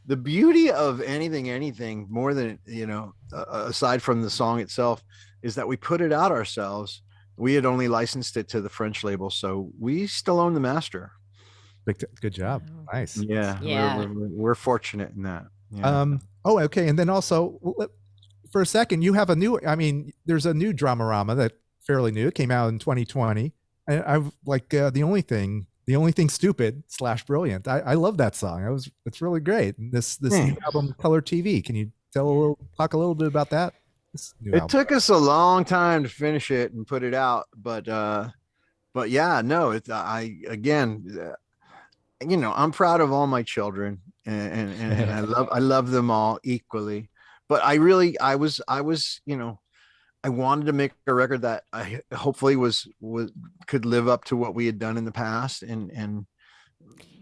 the beauty of anything more than, aside from the song itself, is that we put it out ourselves. We had only licensed it to the French label, so we still own the master. Good job. Oh. Nice. Yeah, Yeah. we're fortunate in that. Yeah. Oh, okay. And then also, for a second, you have a new. I mean, there's a new Dramarama that fairly new. It came out in 2020. And I've like the only thing stupid / brilliant. I love that song. It's really great. And this new Thanks. album, Color TV. Can you talk a little bit about that? This new It album. took us a long time to finish it and put it out, but yeah, no, I again, I'm proud of all my children, and I love them all equally. But I wanted to make a record that I hopefully was could live up to what we had done in the past, and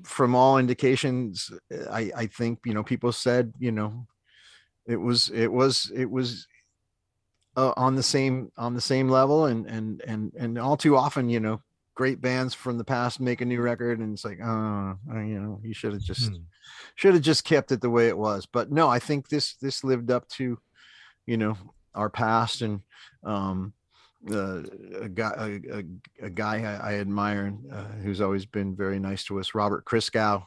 from all indications, I think people said it was on the same level, and all too often, great bands from the past make a new record, and it's like, you should have just kept it the way it was. But no, I think this lived up to our past. And a guy I admire, who's always been very nice to us, Robert Christgau,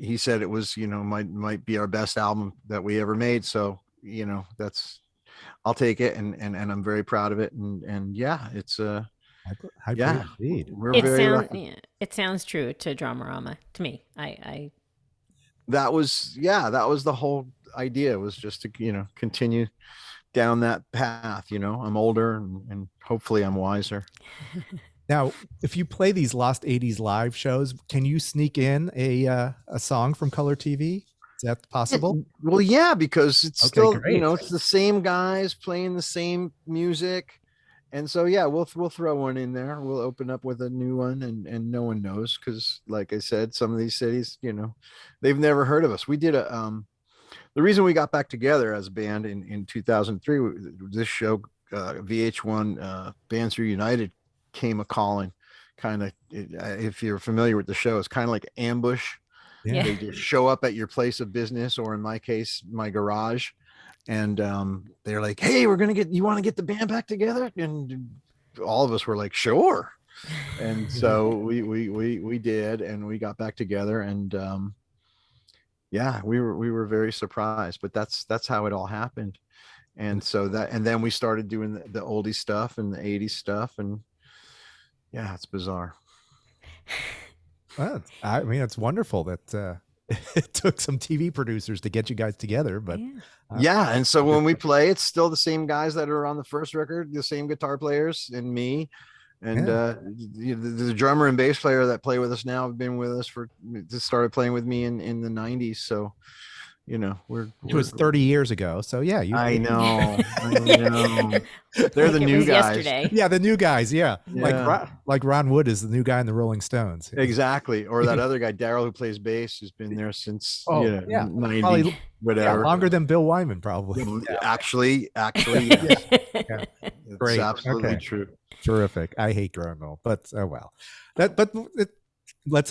he said it was might be our best album that we ever made. So that's, I'll take it, and I'm very proud of it. And yeah, it's yeah, indeed. we're very lucky. It sounds true to Dramarama to me. I That was the whole idea, was just to continue down that path. I'm older, and hopefully I'm wiser. Now, if you play these Lost 80s live shows, can you sneak in a song from Color TV? Is that possible? Well, yeah, because it's Okay, still, great. it's the same guys playing the same music. And so, yeah, we'll throw one in there. We'll open up with a new one, and no one knows, because like I said, some of these cities, they've never heard of us. We did the reason we got back together as a band in 2003, this show, VH1, Bands Reunited, came a calling. Kind of, if you're familiar with the show, it's kind of like ambush. Yeah. They just show up at your place of business, or in my case, my garage. And they're like, hey, you want to get the band back together? And all of us were like, sure. And so we did, and we got back together, and yeah, we were very surprised, but that's how it all happened. And so and then we started doing the oldie stuff and the 80s stuff, and yeah, it's bizarre. Well, I mean, it's wonderful that it took some TV producers to get you guys together, but yeah. And so when we play, it's still the same guys that are on the first record, the same guitar players, and me. And the drummer and bass player that play with us now have been with us started playing with me in the 90s. So, it was 30 years ago. So yeah, I know. They're the new guys. Yesterday. Yeah, the new guys. Yeah. Like Ron Wood is the new guy in the Rolling Stones. Exactly. Or that other guy, Daryl, who plays bass, who's been there since 90, probably, whatever. Longer than Bill Wyman, probably. Actually, yes. Yeah. It's Great. absolutely true. Terrific. I hate rock and roll, but well, let's